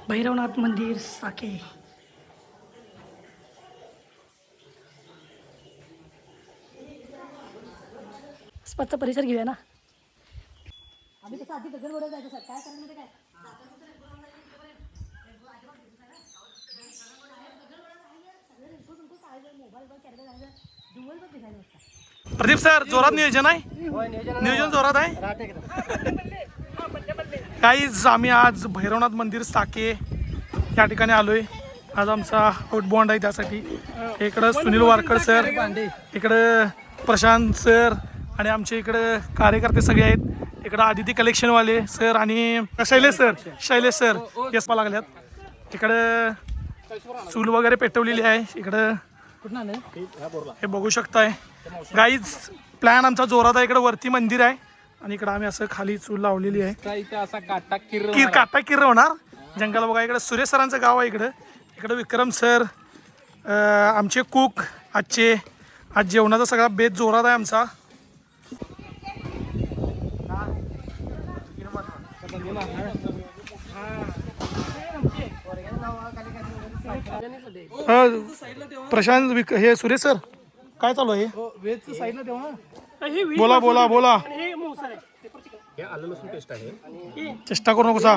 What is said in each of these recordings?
भैरवनाथ मंदिर साके. आसपासचा परिसर घेऊया ना. आम्ही तसं आधी दगड जायचं सर काय करणार काय प्रदीप सर जोरात नियोजन आहे. नियोजन जोरात आहे. काहीच आम्ही आज भैरवनाथ मंदिर साके या ठिकाणी आलोय. आज आमचा आउटबॉन्ड आहे त्यासाठी. इकडं सुनील वारकड सर, इकडं प्रशांत सर आणि आमचे इकडं कार्यकर्ते सगळे आहेत. इकडं आदिती कलेक्शनवाले सर आणि शैलेश सर येस मला लागल्यात. इकडं चूल वगैरे पेटवलेली आहे. इकडं हे बघू शकताय गाईज. प्लॅन आमचा जोरात आहे. इकडं वरती मंदिर आहे आणि इकडं आम्ही असं खाली चूल लावलेली आहे. काटा किर्र होणार जंगल बघा. इकडं सुरेश सरांचं गाव आहे. इकडं विक्रम सर आमचे कुक आजचे. आज जेवणाचा सगळा बेत जोरात आहे आमचा. प्रशांत हे सुरेश सर काय चालू आहे. बोला बोला बोला. चेष्टा करू नको सा.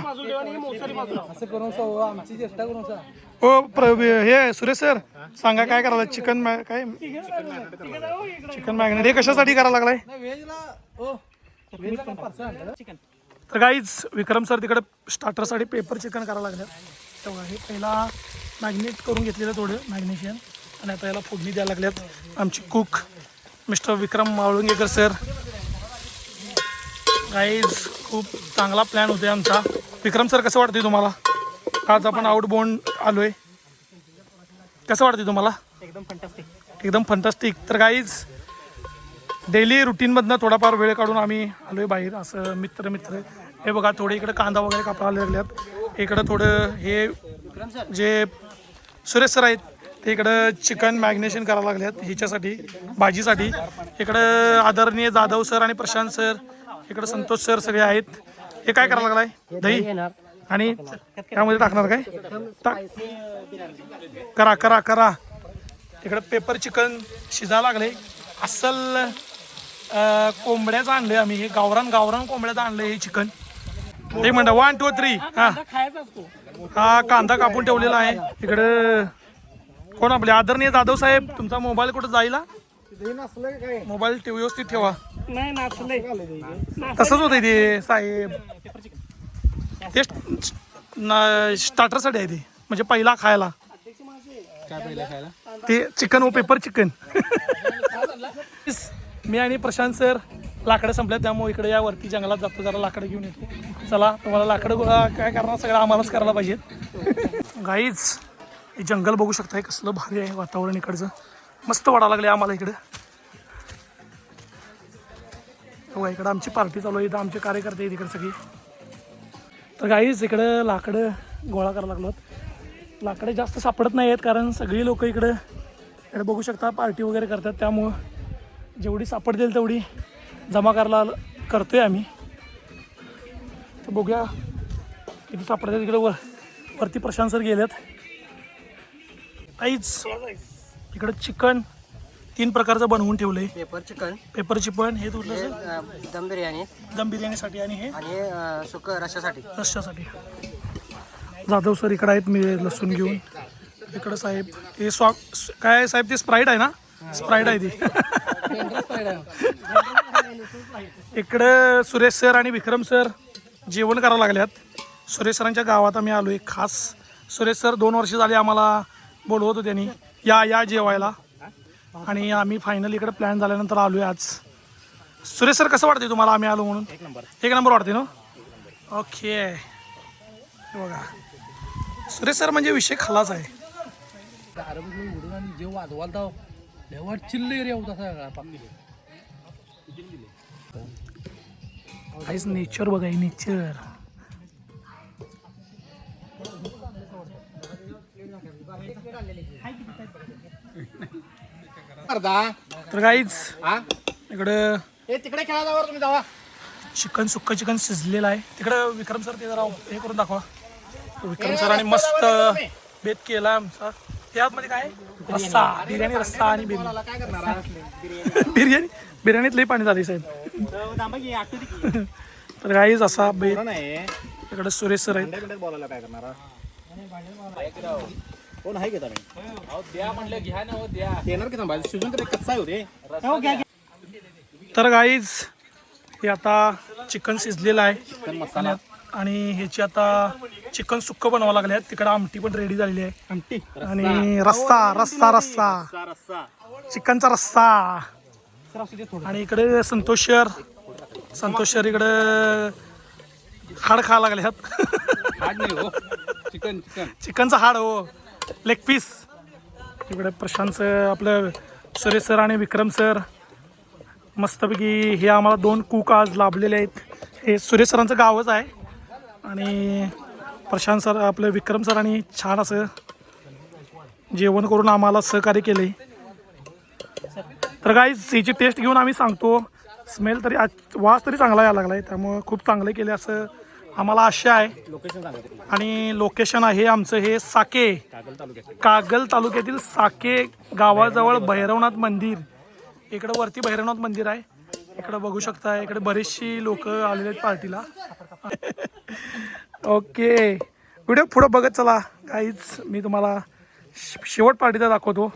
हे सुरेश सर सांगा काय करायला. चिकन काय चिकन मॅग्नेट हे कशासाठी करायला लागलाय. तर काहीच विक्रम सर तिकडे स्टार्टरसाठी पेपर चिकन करायला लागलं. तेव्हा हे पहिला मॅग्नेट करून घेतलेलं थोडं मॅग्नेशियन आणि आता याला फोडणी द्यायला लागल्यात आमची कुक मिस्टर विक्रम मावळुंगेकर सर. गाईज खूप चांगला प्लॅन होते आमचा. विक्रम सर कसं वाटते तुम्हाला. आज आपण आउटबाउंड आलोय. कसं वाटते तुम्हाला. एकदम फंटास्टिक. तर गाईज डेली रुटीनमधनं थोडाफार वेळ काढून आम्ही आलोय बाहेर असं मित्र. हे बघा थोडे इकडे कांदा वगैरे कापायला लागल्यात. इकडं थोडं हे जे सुरेश सर आहेत ते इकडं चिकन मॅग्नेशन करायला लागल्यात ह्याच्यासाठी भाजीसाठी. इकडं आदरणीय जाधव सर आणि प्रशांत सर, इकडं संतोष सर सगळे आहेत. हे काय करायला लागलाय. दही आणि त्यामध्ये टाकणार काय करा करा करा. इकडं पेपर चिकन शिजायला लागले. अस्सल कोंबड्याचं आणलंय आम्ही. हे गावरान कोंबड्याचं आणलंय हे चिकन. एक मिनटं 1 2 3 हा कांदा कापून ठेवलेला आहे. इकडं कोण आपले आदरणीय जाधव साहेब तुमचा मोबाईल कुठं जाईला. मोबाईल व्यवस्थित ठेवा. तसंच होतं ते साहेब. ते स्टार्टरसाठी आहे ते म्हणजे पहिला खायला ते चिकन व पेपर चिकन. मी आणि प्रशांत सर लाकडं संपल्यात त्यामुळे इकडे या वरती जंगलात जातो. जरा लाकडं घेऊन येतो. चला तुम्हाला लाकडं गोळा काय करणार सगळं आम्हालाच करायला पाहिजेत. गाईज हे जंगल बघू शकताय कसलं भारी आहे वातावरण. इकडचं मस्त वाटायला लागले आम्हाला इकडं. हो इकडं आमची पार्टी चालू आहे. इथं आमचे कार्यकर्ते आहेत इकडे सगळे. तर गाईज इकडं लाकडं गोळा करायला लागलो. लाकडं जास्त सापडत नाही आहेत कारण सगळी लोक इकडे बघू शकता पार्टी वगैरे करतात. त्यामुळं जेवढी सापडतील तेवढी जमा करायला करतोय आम्ही. तर बघूया किती सापडतात. इकडे वरती प्रशांत सर गेल्यात. काहीच इकडे चिकन 3 प्रकारचं बनवून ठेवलंय. पेपर चिकन हे दम बिर्याणीसाठी आणि हे सुक रश्श्यासाठी. जाधव सर इकडे आहेत. मी लसूण घेऊन इकडं साहेब हे काय साहेब ते स्प्राईट आहे ना. स्प्राईट आहे ती. इकडं सुरेश सर आणि विक्रम सर जेवण करायला लागल्यात. सुरेश सरांच्या गावात आम्ही आलो आहे खास. सुरेश सर 2 वर्ष झाले आम्हाला बोलवत होते त्यांनी या जेवायला आणि आम्ही फायनली इकडे प्लॅन झाल्यानंतर आलो आहे आज. सुरेश सर कसं वाटते तुम्हाला आम्ही आलो म्हणून. एक नंबर वाटते ना. ओके बघा सुरेश सर म्हणजे विषय खालाच आहे. काहीच नेचर बघा नेचर. तर काहीच इकडं तिकडे खेळा तुम्ही चिकन सुक्क चिकन शिजलेलं आहे. तिकडं विक्रम सर ते जरा हे करून दाखवा. विक्रम सरांनी मस्त बेत केला आमचा. त्यामध्ये काय रस्सा, बिर्याणी रस्सा आणि बिर्याणी बिर्याणी बिर्याणीत लई पाणी झाले साहेब. तर काहीच असा बेत. इकडे सुरेश सर आहेत. तर गाईज हे आता चिकन शिजलेलं आहे आणि ह्याची आता चिकन सुक्क बनवावं लागले. तिकडे आमटी पण रेडी झालेली आहे. आमटी आणि रस्सा रस्सा रस्सा चिकनचा रस्सा. आणि इकडे संतोष सर इकडे हाड खायला लागले. चिकनचा हाड हो, लेग पीस. इकडे प्रशांत सर, आपलं सुरेश सर आणि विक्रम सर मस्तपैकी. हे आम्हाला 2 कुक आज लाभलेले आहेत. हे सुरेश सरांचं गावच आहे आणि प्रशांत सर, आपलं विक्रम सरांनी छान असं जेवण करून आम्हाला सहकार्य केले. तर गाईज याची टेस्ट घेऊन आम्ही सांगतो. स्मेल तरी वास तरी चांगला यायला लागला आहे, त्यामुळं खूप चांगलं केले असं आम्हाला आशा आहे. आणि लोकेशन आहे आमचं हे साके, कागल तालुक्यातील साके गावाजवळ भैरवनाथ मंदिर. इकडं वरती भैरवनाथ मंदिर आहे. इकडं बघू शकता, इकडे बरेचशी लोक आलेले आहेत पार्टीला. ओके, व्हिडिओ पुढं बघत चला काहीच. मी तुम्हाला शेवट पार्टीचा दाखवतो.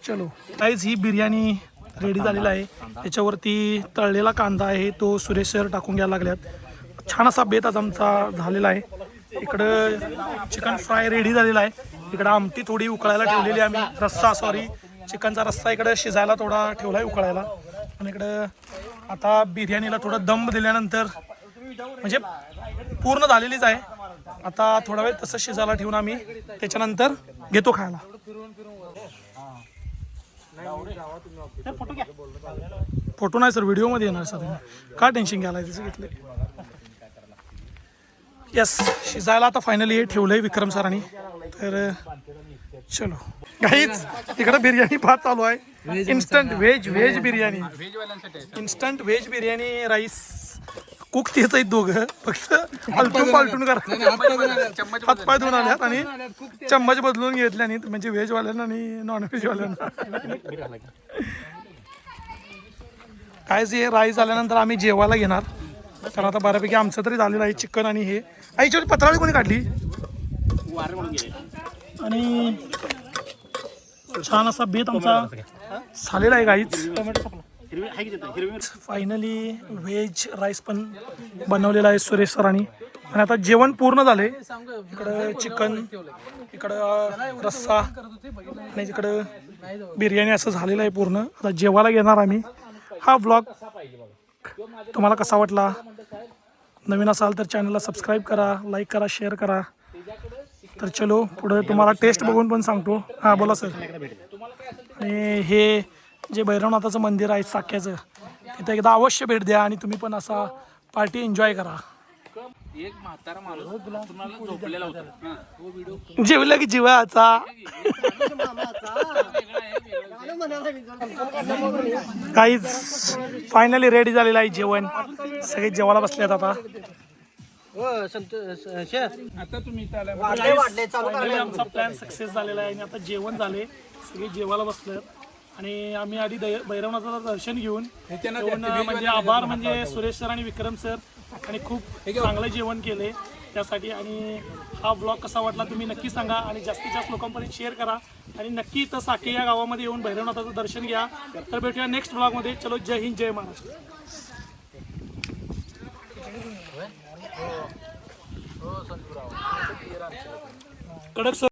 चलो काहीच, ही बिर्याणी रेडी झालेला आहे. त्याच्यावरती तळलेला कांदा आहे, तो सुरेश सर टाकून घ्यायला लागल्यात. छान असा बेत आज आमचा झालेला आहे. इकडं चिकन फ्राय रेडी झालेला आहे. इकडं आमटी थोडी उकळायला ठेवलेली आहे आम्ही. रस्सा, सॉरी, चिकनचा रस्सा इकडं शिजायला थोडा ठेवला आहे उकळायला. आणि इकडं आता बिर्याणीला थोडा दम दिल्यानंतर म्हणजे पूर्ण झालेलीच आहे. आता थोडा वेळ तसं शिजायला ठेवून आम्ही त्याच्यानंतर घेतो खायला. फोटो नाही सर, व्हिडिओमध्ये येणार सर. का टेन्शन घ्यायला तिचं घेतलं. यस, शिजायला आता फायनली हे ठेवलंय विक्रम सरांनी. तर चलो काहीच, इकडे बिर्याणी भात चालू आहे. Instant veg biryani, instant veg biryani rice. Cook तेच आहेत दोघं, फक्त आलटून पालटून करा. हातपाय धुवून आल्यात आणि चम्मच बदलून घेतले आणि म्हणजे व्हेजवाल्यांना आणि नॉनव्हेजवाल्यांना. काय जे राईस झाल्यानंतर आम्ही जेवायला घेणार. कारण आता बऱ्यापैकी आमचं तरी झालेलं आहे चिकन. आणि हे आईच्या पत्रावळी कोणी काढली आणि छान असा बेत आमचा झालेला आहे गाईच. फायनली व्हेज राईस पण बनवलेला आहे सुरेश सरांनी. आणि आता जेवण पूर्ण झाले. इकडं चिकन, इकडं रस्सा आणि इकडं बिर्याणी असं झालेलं आहे पूर्ण. आता जेवायला घेणार आम्ही. हा व्लॉग तुम्हाला कसा वाटला? नवीन असाल तर चॅनलला सबस्क्राईब करा, लाईक करा, शेअर करा. तर चलो पुढे तुम्हाला टेस्ट बघून पण सांगतो. हां बोला सर. आणि हे जे भैरवनाथाचं मंदिर आहे साक्याचं, तिथं एकदा अवश्य भेट द्या आणि तुम्ही पण असा पार्टी एन्जॉय करा. एक म्हातारा माणूस तुम्हाला झोपलेला होता. जेवलं की जीवाचा. काहीच फायनली रेडी झालेलं आहे जेवण. सगळे जेवायला बसलेत आता. आता तुम्ही फायनली आमचा प्लॅन सक्सेस झालेला आहे आणि आता जेवण झाले. सगळे जेवायला बसलेत. आणि आम्ही आधी भैरवनाथाचं दर्शन घेऊन म्हणजे आभार म्हणजे सुरेश सर आणि विक्रम सर आणि खूप चांगलं जेवण केले त्यासाठी. आणि हा ब्लॉग कसा वाटला तुम्ही नक्की सांगा आणि जास्तीत जास्त लोकांपर्यंत शेअर करा. आणि नक्की इथं साके या गावामध्ये येऊन भैरवनाथाचं दर्शन घ्या. तर भेटूया नेक्स्ट ब्लॉगमध्ये. चलो, जय हिंद, जय महाराष्ट्र. कडक सर.